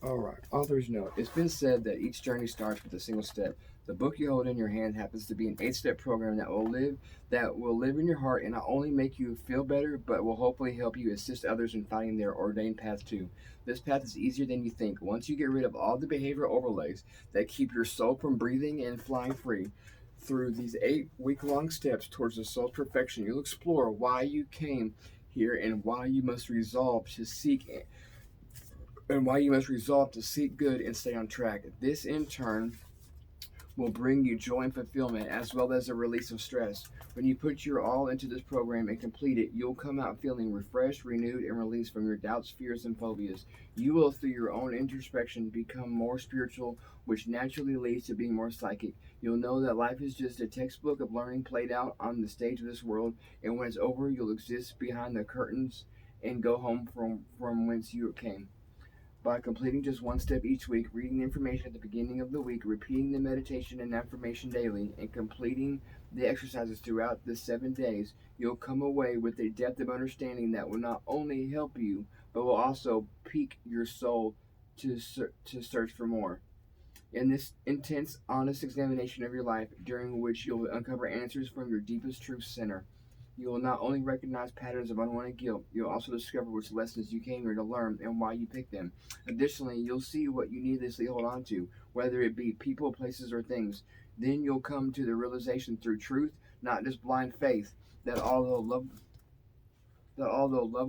All right. Author's note. It's been said that each journey starts with a single step. The book you hold in your hand happens to be an eight-step program that will live in your heart and not only make you feel better, but will hopefully help you assist others in finding their ordained path too. This path is easier than you think. Once you get rid of all the behavioral overlays that keep your soul from breathing and flying free, through these 8-week-long steps towards the soul's perfection, you'll explore why you came here and why you must resolve to seek good and stay on track. This, in turn, will bring you joy and fulfillment as well as a release of stress. When you put your all into this program and complete it, you'll come out feeling refreshed, renewed, and released from your doubts, fears, and phobias. You will, through your own introspection, become more spiritual, which naturally leads to being more psychic. You'll know that life is just a textbook of learning played out on the stage of this world, and when it's over, you'll exist behind the curtains and go home from whence you came. By completing just one step each week, reading the information at the beginning of the week, repeating the meditation and affirmation daily, and completing the exercises throughout the 7 days, you'll come away with a depth of understanding that will not only help you, but will also pique your soul to search for more. In this intense, honest examination of your life, during which you'll uncover answers from your deepest truth center, you will not only recognize patterns of unwanted guilt, you'll also discover which lessons you came here to learn and why you picked them. Additionally, you'll see what you needlessly hold on to, whether it be people, places, or things. Then you'll come to the realization through truth, not just blind faith, that although loved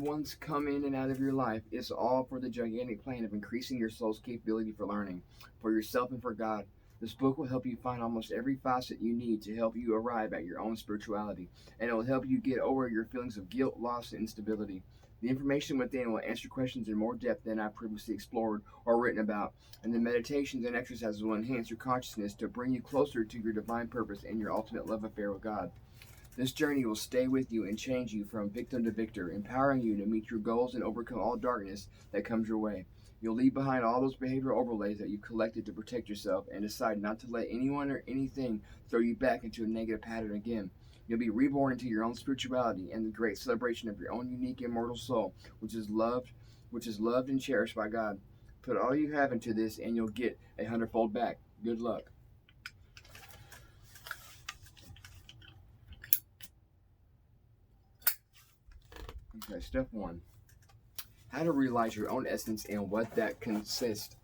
ones come in and out of your life, it's all for the gigantic plan of increasing your soul's capability for learning, for yourself and for God. This book will help you find almost every facet you need to help you arrive at your own spirituality, and it will help you get over your feelings of guilt, loss, and instability. The information within will answer questions in more depth than I've previously explored or written about, and the meditations and exercises will enhance your consciousness to bring you closer to your divine purpose and your ultimate love affair with God. This journey will stay with you and change you from victim to victor, empowering you to meet your goals and overcome all darkness that comes your way. You'll leave behind all those behavioral overlays that you collected to protect yourself and decide not to let anyone or anything throw you back into a negative pattern again. You'll be reborn into your own spirituality and the great celebration of your own unique immortal soul, which is loved and cherished by God. Put all you have into this and you'll get a hundredfold back. Good luck. Okay, step one. How to realize your own essence and what that consists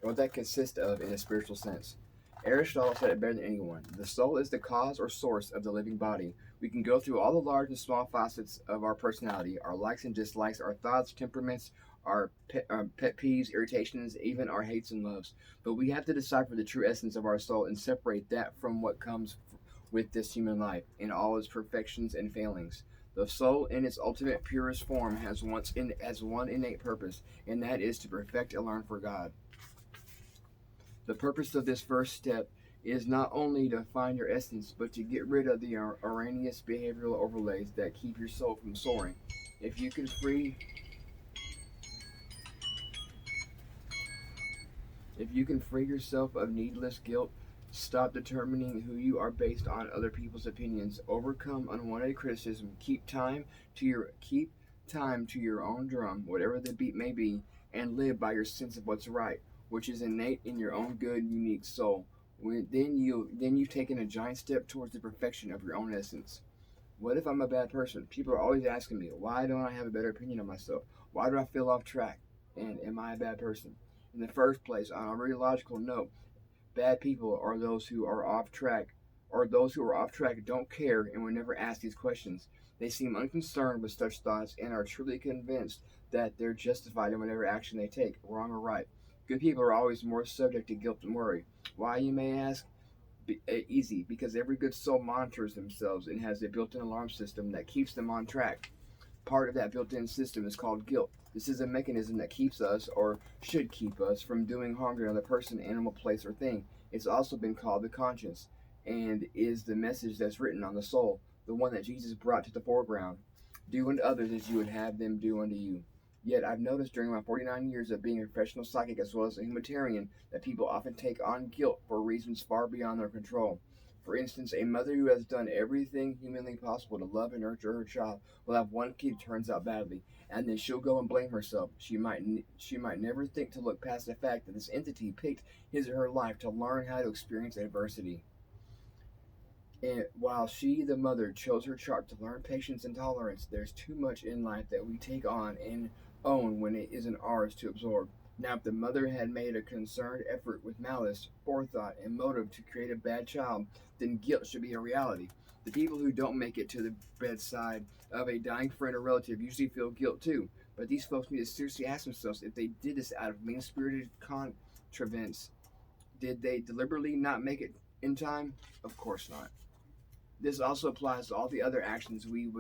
of in a spiritual sense. Aristotle said it better than anyone. The soul is the cause or source of the living body. We can go through all the large and small facets of our personality, our likes and dislikes, our thoughts, temperaments, our pet peeves, irritations, even our hates and loves. But we have to decipher the true essence of our soul and separate that from what comes with this human life in all its perfections and failings. The soul, in its ultimate purest form, has one innate purpose, and that is to perfect and learn for God. The purpose of this first step is not only to find your essence, but to get rid of the erroneous behavioral overlays that keep your soul from soaring. If you can free, if you can free yourself of needless guilt, stop determining who you are based on other people's opinions, overcome unwanted criticism, keep time to your own drum, whatever the beat may be, and live by your sense of what's right, which is innate in your own good, unique soul. Then you've taken a giant step towards the perfection of your own essence. What if I'm a bad person? People are always asking me, why don't I have a better opinion of myself? Why do I feel off track? And am I a bad person? In the first place, on a very logical note, bad people are those who are off track don't care and will never ask these questions. They seem unconcerned with such thoughts and are truly convinced that they're justified in whatever action they take, wrong or right. Good people are always more subject to guilt and worry. Why, you may ask? Easy, because every good soul monitors themselves and has a built-in alarm system that keeps them on track. Part of that built in system is called guilt. This is a mechanism that keeps us, or should keep us, from doing harm to another person, animal, place, or thing. It's also been called the conscience, and is the message that's written on the soul, the one that Jesus brought to the foreground. Do unto others as you would have them do unto you. Yet I've noticed during my 49 years of being a professional psychic as well as a humanitarian that people often take on guilt for reasons far beyond their control. For instance, a mother who has done everything humanly possible to love and nurture her child will have one kid who turns out badly, and then she'll go and blame herself. She might never think to look past the fact that this entity picked his or her life to learn how to experience adversity. And while she, the mother, chose her child to learn patience and tolerance, there's too much in life that we take on and own when it isn't ours to absorb. Now, if the mother had made a concerted effort with malice, forethought, and motive to create a bad child, then guilt should be a reality. The people who don't make it to the bedside of a dying friend or relative usually feel guilt too. But these folks need to seriously ask themselves if they did this out of mean spirited contrivance. Did they deliberately not make it in time? Of course not. This also applies to all the other actions we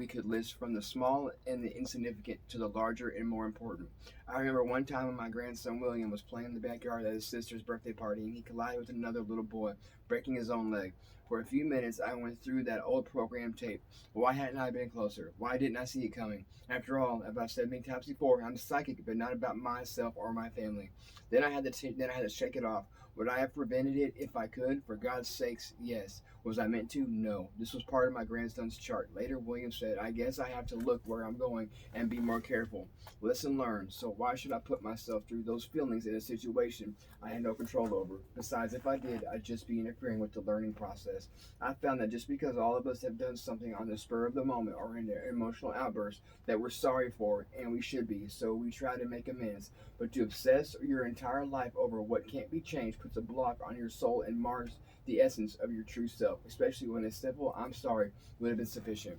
could list, from the small and the insignificant to the larger and more important. I remember one time when my grandson William was playing in the backyard at his sister's birthday party, and he collided with another little boy, breaking his own leg. For a few minutes, I went through that old program tape. Why hadn't I been closer? Why didn't I see it coming? After all, as I've said many times before, I'm psychic, but not about myself or my family. Then I had to shake it off. Would I have prevented it if I could? For God's sakes, yes. Was I meant to? No. This was part of my grandson's chart. Later, William said, I guess I have to look where I'm going and be more careful. Lesson learned. So why should I put myself through those feelings in a situation I had no control over? Besides, if I did, I'd just be interfering with the learning process. I found that just because all of us have done something on the spur of the moment or in an emotional outburst that we're sorry for, and we should be, so we try to make amends. But to obsess your entire life over what can't be changed puts a block on your soul and mars the essence of your true self, especially when a simple "I'm sorry" would have been sufficient.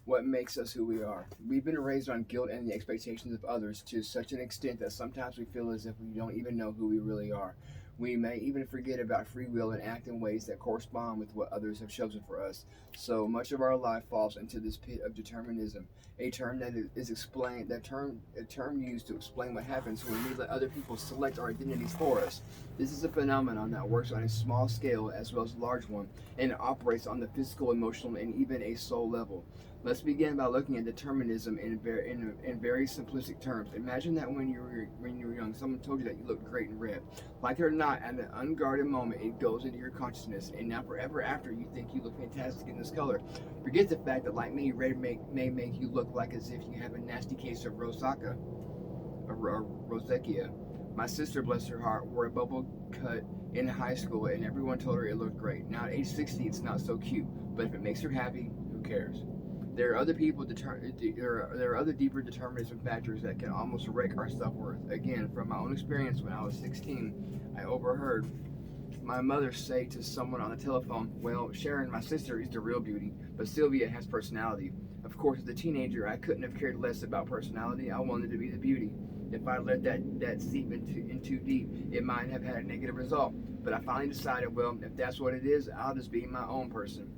What makes us who we are? We've been raised on guilt and the expectations of others to such an extent that sometimes we feel as if we don't even know who we really are. We may even forget about free will and act in ways that correspond with what others have chosen for us. So much of our life falls into this pit of determinism, a term that is explained that term a term used to explain what happens when we let other people select our identities for us. This is a phenomenon that works on a small scale as well as a large one, and it operates on the physical, emotional, and even a soul level. Let's begin by looking at determinism in very simplistic terms. Imagine that when you were young, someone told you that you looked great in red. Like it or not, at an unguarded moment, it goes into your consciousness, and now forever after, you think you look fantastic in this color. Forget the fact that, like me, red may make you look like as if you have a nasty case of rosacea. My sister, bless her heart, wore a bubble cut in high school, and everyone told her it looked great. Now at age 60, it's not so cute, but if it makes her happy, who cares? There are other deeper determinism factors that can almost wreck our self-worth. Again, from my own experience, when I was 16, I overheard my mother say to someone on the telephone, well, Sharon, my sister, is the real beauty, but Sylvia has personality. Of course, as a teenager, I couldn't have cared less about personality. I wanted to be the beauty. If I let that seep in too deep, it might have had a negative result. But I finally decided, well, if that's what it is, I'll just be my own person.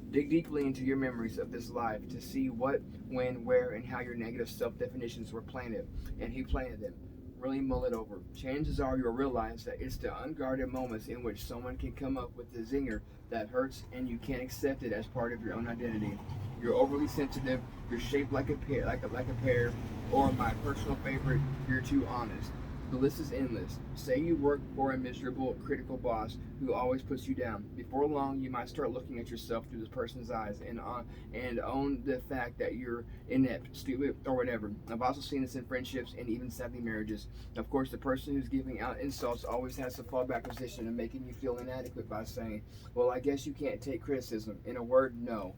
Dig deeply into your memories of this life to see what, when, where, and how your negative self-definitions were planted, and who planted them. Really mull it over. Chances are you'll realize that it's the unguarded moments in which someone can come up with the zinger that hurts, and you can't accept it as part of your own identity. You're overly sensitive. You're shaped like a pear, or my personal favorite, you're too honest. The list is endless. Say you work for a miserable, critical boss who always puts you down. Before long, you might start looking at yourself through this person's eyes and own the fact that you're inept, stupid, or whatever. I've also seen this in friendships and even sadly marriages. Of course, the person who's giving out insults always has the fallback position of making you feel inadequate by saying, well, I guess you can't take criticism. In a word, no.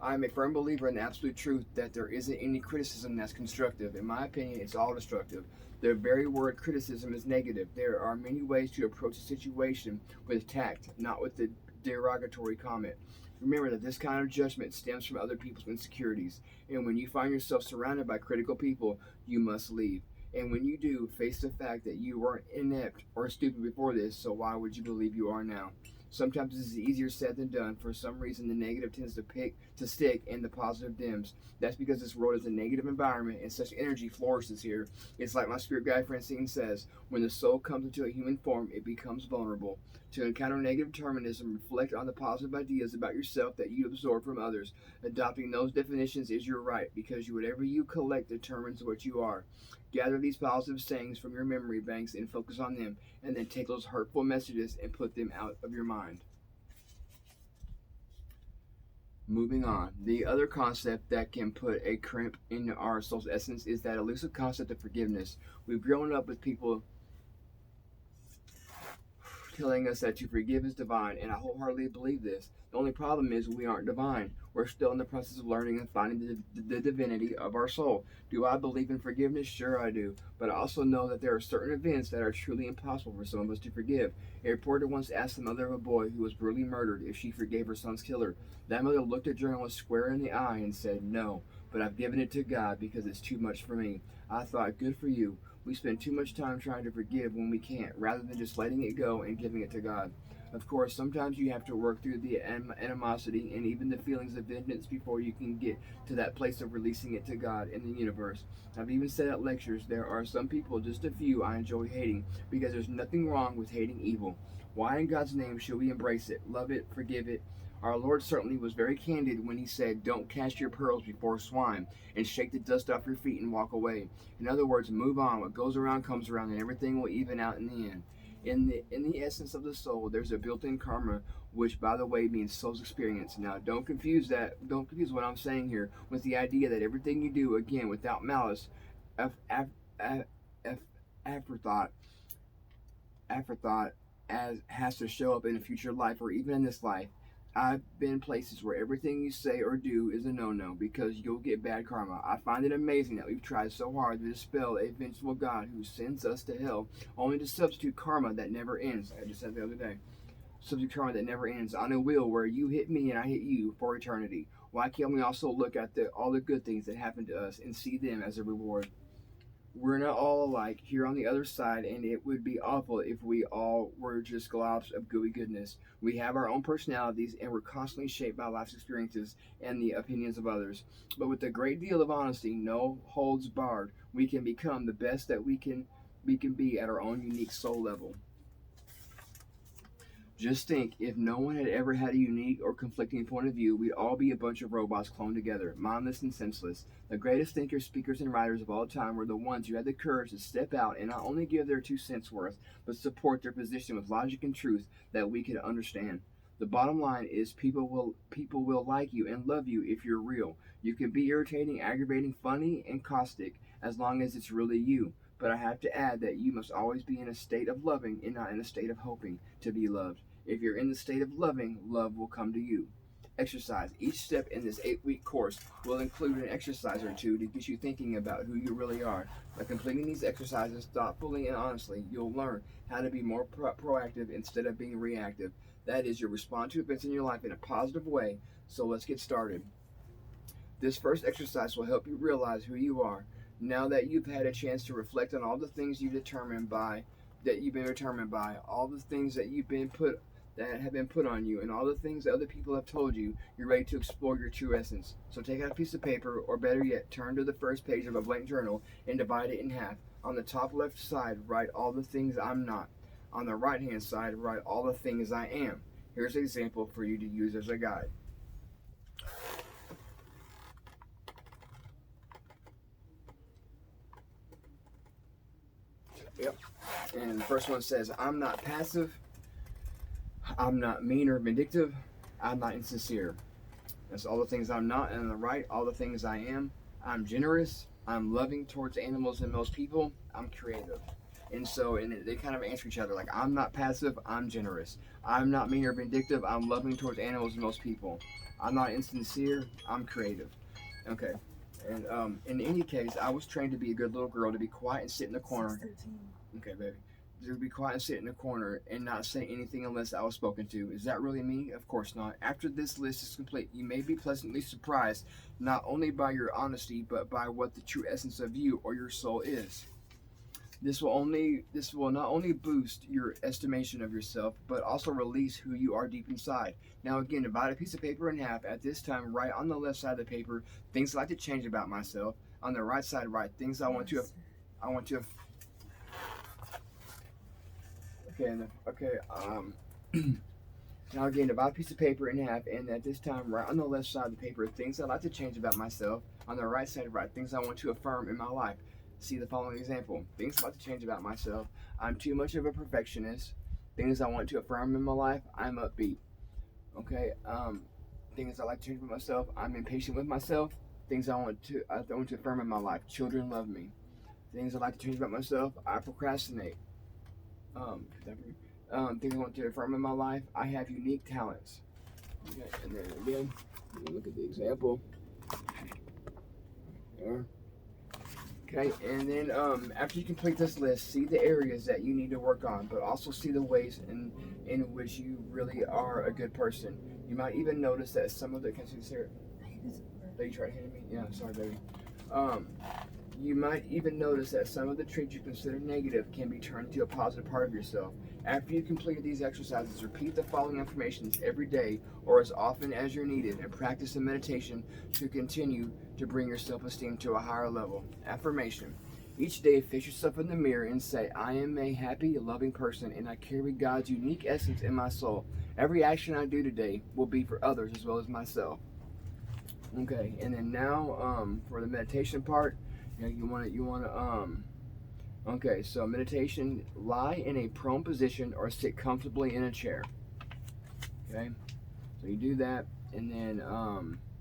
I'm a firm believer in the absolute truth that there isn't any criticism that's constructive. In my opinion, it's all destructive. The very word criticism is negative. There are many ways to approach a situation with tact, not with the derogatory comment. Remember that this kind of judgment stems from other people's insecurities, and when you find yourself surrounded by critical people, you must leave. And when you do, face the fact that you weren't inept or stupid before this, so why would you believe you are now? Sometimes this is easier said than done. For some reason, the negative tends to stick and the positive dims. That's because this world is a negative environment and such energy flourishes here. It's like my spirit guide Francine says, when the soul comes into a human form, it becomes vulnerable. To encounter negative determinism, reflect on the positive ideas about yourself that you absorb from others. Adopting those definitions is your right, because whatever you collect determines what you are. Gather these positive sayings from your memory banks and focus on them, and then take those hurtful messages and put them out of your mind. Moving on. The other concept that can put a crimp in our soul's essence is that elusive concept of forgiveness. We've grown up with people telling us that to forgive is divine, and I wholeheartedly believe this. The only problem is we aren't divine. We're still in the process of learning and finding the divinity of our soul. Do I believe in forgiveness? Sure, I do. But I also know that there are certain events that are truly impossible for some of us to forgive. A reporter once asked the mother of a boy who was brutally murdered if she forgave her son's killer. That mother looked a journalist square in the eye and said, "No, but I've given it to God because it's too much for me." I thought, good for you. We spend too much time trying to forgive when we can't, rather than just letting it go and giving it to God. Of course, sometimes you have to work through the animosity and even the feelings of vengeance before you can get to that place of releasing it to God and the universe. I've even said at lectures, there are some people, just a few, I enjoy hating because there's nothing wrong with hating evil. Why in God's name should we embrace it, love it, forgive it? Our Lord certainly was very candid when he said, "Don't cast your pearls before swine, and shake the dust off your feet and walk away." In other words, move on. What goes around comes around, and everything will even out in the end. In the essence of the soul, there's a built-in karma, which, by the way, means soul's experience. Now, don't confuse that. Don't confuse what I'm saying here with the idea that everything you do, again, without malice, af, af, af, af, afterthought, afterthought, as has to show up in a future life or even in this life. I've been places where everything you say or do is a no-no because you'll get bad karma. I find it amazing that we've tried so hard to dispel a vengeful God who sends us to hell only to substitute karma that never ends. I just said the other day. Substitute karma that never ends on a wheel where you hit me and I hit you for eternity. Why can't we also look at all the good things that happen to us and see them as a reward? We're not all alike here on the other side, and it would be awful if we all were just globs of gooey goodness. We have our own personalities, and we're constantly shaped by life's experiences and the opinions of others. But with a great deal of honesty, no holds barred, we can become the best that we can be at our own unique soul level. Just think, if no one had ever had a unique or conflicting point of view, we'd all be a bunch of robots cloned together, mindless and senseless. The greatest thinkers, speakers, and writers of all time were the ones who had the courage to step out and not only give their 2 cents worth, but support their position with logic and truth that we could understand. The bottom line is people will like you and love you if you're real. You can be irritating, aggravating, funny, and caustic as long as it's really you. But I have to add that you must always be in a state of loving and not in a state of hoping to be loved. If you're in the state of loving, love will come to you. Exercise. Each step in this 8-week course will include an exercise or two to get you thinking about who you really are. By completing these exercises thoughtfully and honestly, you'll learn how to be more proactive instead of being reactive. That is, you'll respond to events in your life in a positive way. So let's get started. This first exercise will help you realize who you are. Now that you've had a chance to reflect on all the things you've been determined by, all the things that have been put on you, and all the things that other people have told you, you're ready to explore your true essence. So take out a piece of paper, or better yet, turn to the first page of a blank journal and divide it in half. On the top left side, write all the things I'm not. On the right hand side, write all the things I am. Here's an example for you to use as a guide. Yep. And the first one says, I'm not passive, I'm not mean or vindictive, I'm not insincere. That's all the things I'm not. And on the right, all the things I am. I'm generous, I'm loving towards animals and most people, I'm creative. And so, they kind of answer each other. Like, I'm not passive, I'm generous. I'm not mean or vindictive, I'm loving towards animals and most people. I'm not insincere, I'm creative. Okay. And in any case, I was trained to be a good little girl, to be quiet and sit in the corner. Okay, baby. To be quiet and sit in a corner and not say anything unless I was spoken to. Is that really me? Of course not. After this list is complete, you may be pleasantly surprised not only by your honesty, but by what the true essence of you or your soul is. This will not only boost your estimation of yourself, but also release who you are deep inside. Now again, divide a piece of paper in half. At this time, write on the left side of the paper things I'd like to change about myself. On the right side, write things I want to. Now again, divide a piece of paper in half, and at this time, write on the left side of the paper things I'd like to change about myself. On the right side, write things I want to affirm in my life. See the following example. Things I'd like to change about myself. I'm too much of a perfectionist. Things I want to affirm in my life. I'm upbeat. Okay. Things I like to change with myself. I'm impatient with myself. Things I want to affirm in my life. Children love me. Things I like to change about myself. I procrastinate. Um, Things I want to affirm in my life. I have unique talents. Okay, and then again, look at the example. There. Okay, and then after you complete this list, see the areas that you need to work on, but also see the ways in which you really are a good person. You might even notice that some of the consider. Oh, you tried hitting me? Yeah, sorry, baby. Um, you might even notice that some of the traits you consider negative can be turned into a positive part of yourself. After you completed these exercises, repeat the following affirmations every day or as often as you're needed, and practice a meditation to continue to bring your self-esteem to a higher level. Affirmation. Each day, face yourself in the mirror and say, I am a happy, loving person, and I carry God's unique essence in my soul. Every action I do today will be for others as well as myself. Okay, and then now for the meditation part, okay, so meditation, lie in a prone position or sit comfortably in a chair. Okay, so you do that, and then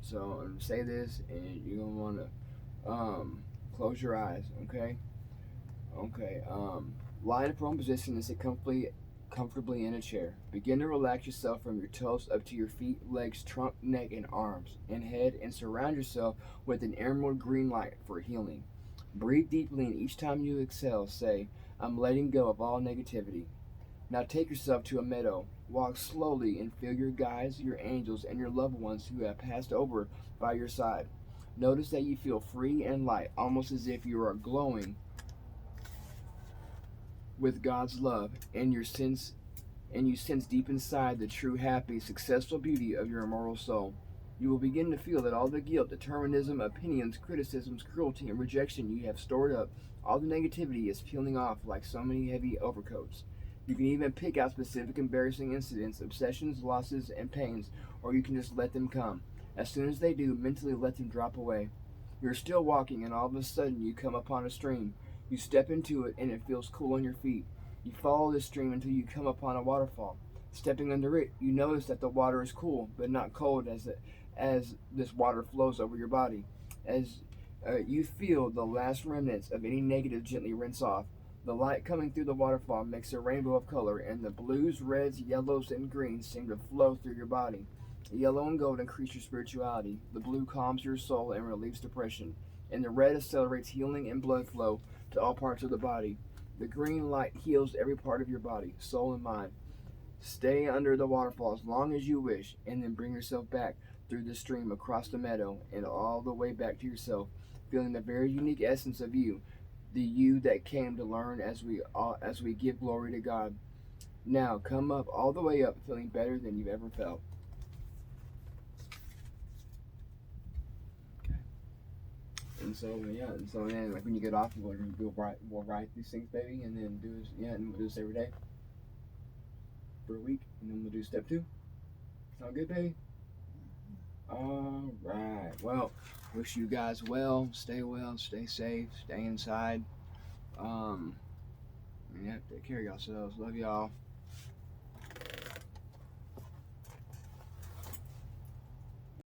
so say this, and you're gonna want to close your eyes. Okay, lie in a prone position and sit comfortably in a chair. Begin to relax yourself from your toes up to your feet, legs, trunk, neck, and arms, and head, and surround yourself with an emerald green light for healing. Breathe deeply, and each time you exhale, say, I'm letting go of all negativity. Now take yourself to a meadow. Walk slowly and feel your guides, your angels, and your loved ones who have passed over by your side. Notice that you feel free and light, almost as if you are glowing with God's love, and you sense deep inside the true, happy, successful beauty of your immortal soul. You will begin to feel that all the guilt, determinism, opinions, criticisms, cruelty, and rejection you have stored up, all the negativity is peeling off like so many heavy overcoats. You can even pick out specific embarrassing incidents, obsessions, losses, and pains, or you can just let them come. As soon as they do, mentally let them drop away. You're still walking, and all of a sudden you come upon a stream. You step into it, and it feels cool on your feet. You follow the stream until you come upon a waterfall. Stepping under it, you notice that the water is cool, but not cold as this water flows over your body. As you feel the last remnants of any negative gently rinse off. The light coming through the waterfall makes a rainbow of color, and the blues, reds, yellows, and greens seem to flow through your body. The yellow and gold increase your spirituality. The blue calms your soul and relieves depression. And the red accelerates healing and blood flow to all parts of the body. The green light heals every part of your body, soul, and mind. Stay under the waterfall as long as you wish, and then bring yourself back through the stream, across the meadow, and all the way back to yourself, feeling the very unique essence of you, the you that came to learn as we give glory to God. Now come up all the way up, feeling better than you've ever felt. Okay. And so then like when you get off, we'll write these things, baby, and then and we'll do this every day for a week, and then we'll do step 2. Sound good, baby? All right. Well, wish you guys well, stay safe, stay inside. Um, yeah, take care of yourselves. Love y'all.